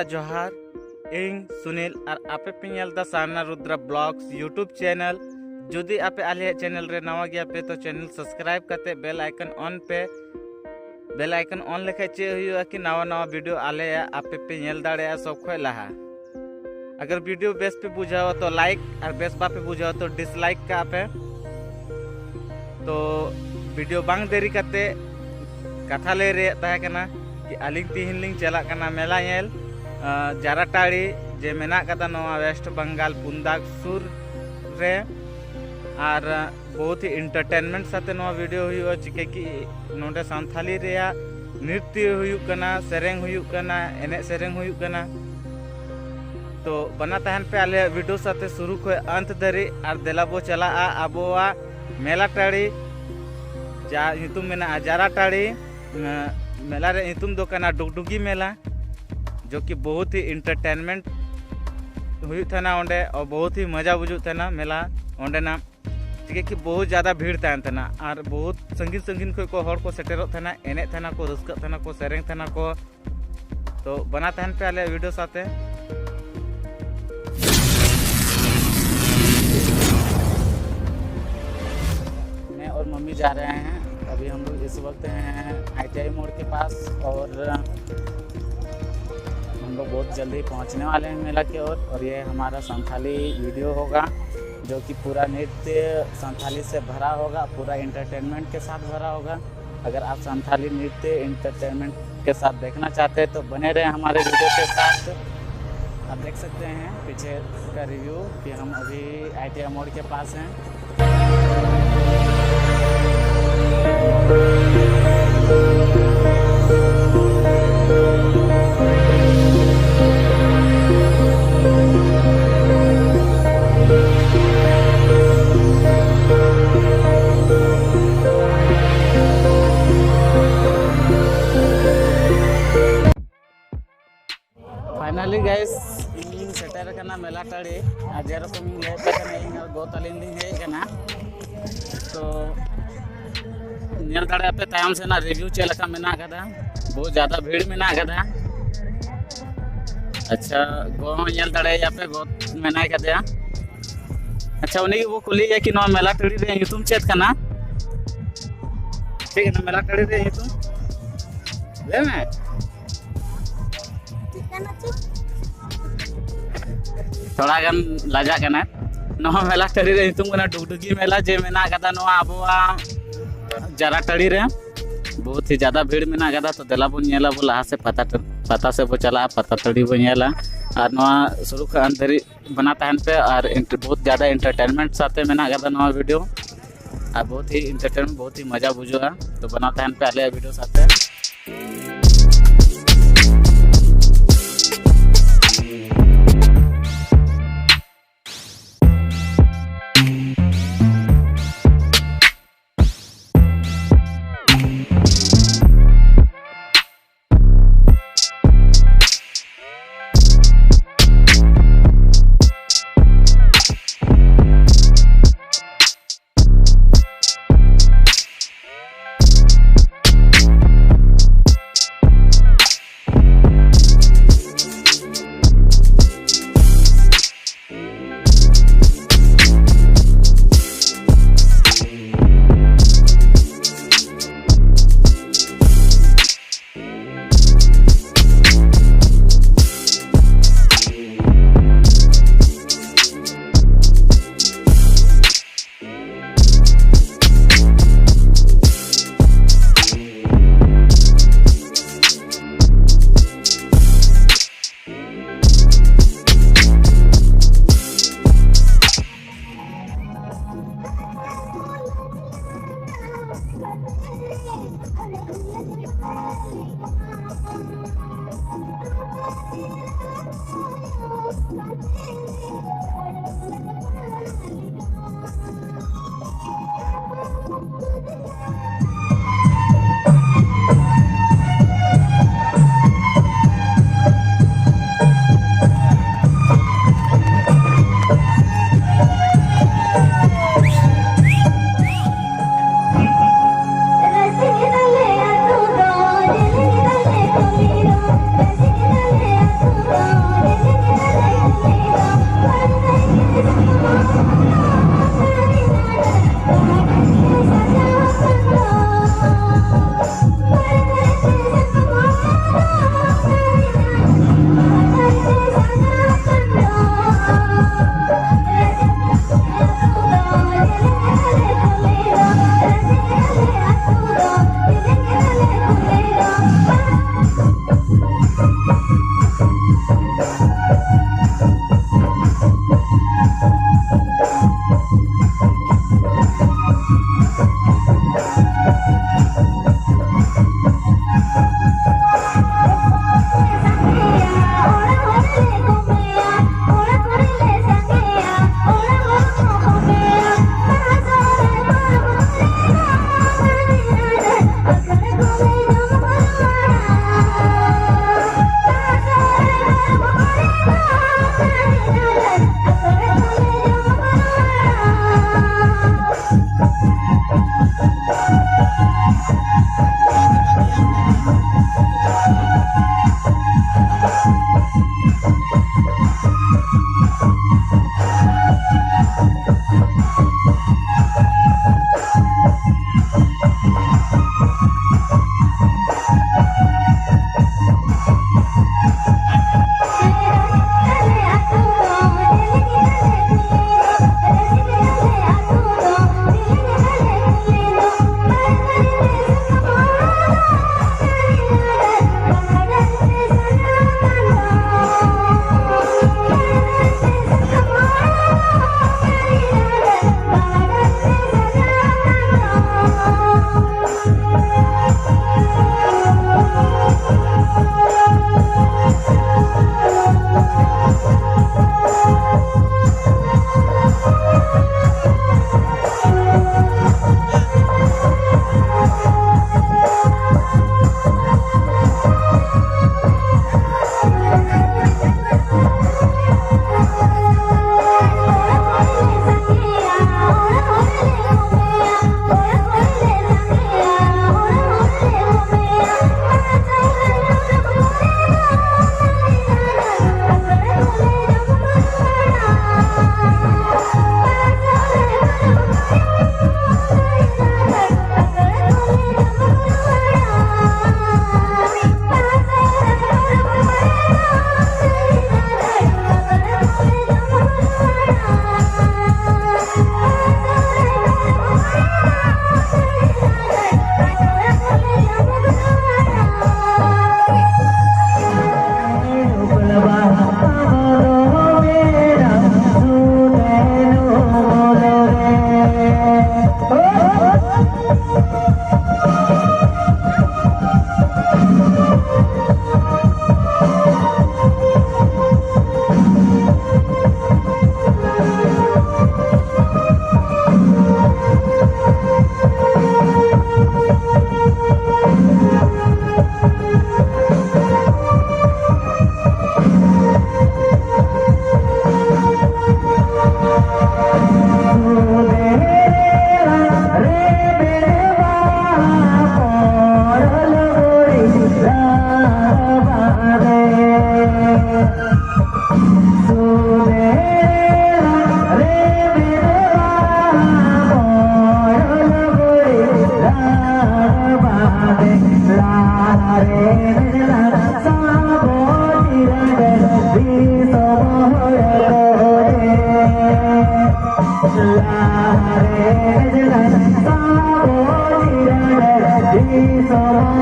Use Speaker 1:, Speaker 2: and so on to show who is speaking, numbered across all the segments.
Speaker 1: जोहार इन सुनील और आपे पे दा सारना रुद्रा ब्लॉग्स यूट्यूब चैनल जुदी आपे आले चैनल रे नवा गया पे तो चैनल सब्सक्राइब करते बेल आइकन ऑन लेखे चे हुआ कि नवा नवा वीडियो आले आपे पे दाड़े सब खो लहा। अगर वीडियो बेस पे बुझाओ तो लाइक और बेस बापे बुझाओ तो डिसलाइक का पे। तो वीडियो बांग देरी करते कथा ले रे तहे कना कि आलिंग तिहिन लिंग चला कना मेला नेल जाराटाड़ी जे मेना कदा नवा वेस्ट बंगाल पुंदाग सुर रे और बहुत ही इंटरटेनमेंट साथे नवा वीडियो हुआ चिके कि नोडे सांथाली रेया नृत्य हुयुक कना सेरेंग हुयुक कना एने सेरेंग हुयुक कना। तो बना तहन पे आले वीडियो साथे शुरू खो अंत धरी और देलाबो चला आबोआ मेला टाड़ी जा ᱧᱩᱛᱩᱢ मेना जाराटाड़ी मेला रे ᱧᱩᱛᱩᱢ दो कना डुगडुगी मेला जो कि बहुत ही इंटरटेनमेंट हुई था ओंडे और बहुत ही मजा बुझुत था मेला ओंडे ना ठीक कि बहुत ज़्यादा भीड़ तहन था और बहुत संगीन संगीन को हर को सेटेरों था एने था को रस्क था को सेरेंग था को। तो बना तहन पे आले वीडियो साथे मैं और मम्मी जा रहे हैं। अभी हम लोग इस वक्त हैं ITI मोड़ के पास और हम लोग बहुत जल्दी पहुंचने वाले हैं मेला की ओर। और ये हमारा संथाली वीडियो होगा जो कि पूरा नृत्य संथाली से भरा होगा, पूरा इंटरटेनमेंट के साथ भरा होगा। अगर आप संथाली नृत्य इंटरटेनमेंट के साथ देखना चाहते हैं तो बने रहे हमारे वीडियो के साथ। आप देख सकते हैं पीछे का रिव्यू कि हम अभी ITI मोड़ के पास हैं। फाइनली गाइस इन सेटर कना मेला टाड़ी आज रकम ले कना इन गोतालिन दिन हे कना। तो नेल दाड़े पे तायम से ना रिव्यू चलका मेना कदा बहुत ज़्यादा भीड़ मेना कदा। अच्छा गो नेल दाड़े या पे गो मेना कदा। अच्छा उन्हीं वो कुली है कि नो मेला टाड़ी रे ᱧᱩᱛᱩᱢ चेत कना ठीक है ना मेला टाड़ी रे ᱧᱩᱛᱩᱢ ले में थोड़ा गन लाजा कना नो मेला टाड़ी रे ᱧᱩᱛᱩᱢ कना डुगडुगी मेला जे मेना कदा नो आबोआ जाराटाड़ी रे बहुत ही ज़्यादा भीड़ मेना कदा। तो देला बो नेला बो लहा से पता से बो चला पता तड़ी बो नेला और नवा शुरू का अंदर बना तहन पे और बहुत ज़्यादा इंटरटेनमेंट साथे मेना कदा नवा वीडियो और बहुत ही इंटरटेनमेंट बहुत ही मजा बुझुआ। तो बना तहन पे आले वीडियो साथे।
Speaker 2: Hãy subscribe cho kênh Ghiền Mì Gõ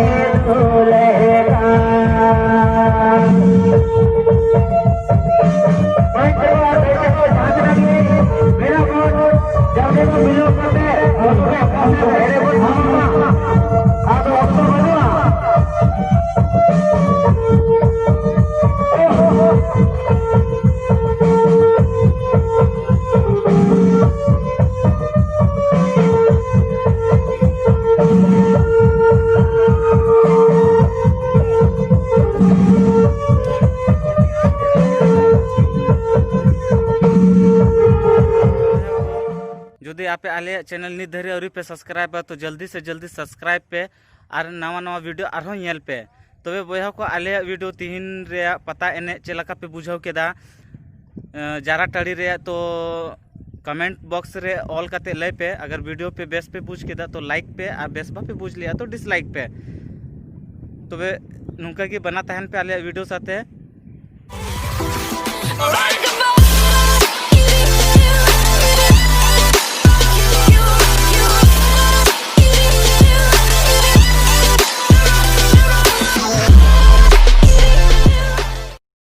Speaker 2: để không bỏ lỡ
Speaker 1: आपे आले चैनल नित धरी और पे सब्सक्राइब तो जल्दी से जल्दी सब्सक्राइब पे और नवा नवा वीडियो आरो नेल पे तबे बया को आले वीडियो तीन रे पता एने चेलका पे बुझाव केदा जारा टाड़ी रे तो कमेंट बॉक्स रे ऑल करते लय पे अगर वीडियो पे बेस पे बुझ केदा तो लाइक पे और बेस पे बुझ लिया तो डिसलाइक पे तबे नुका की बना तहन पे आले वीडियो साथे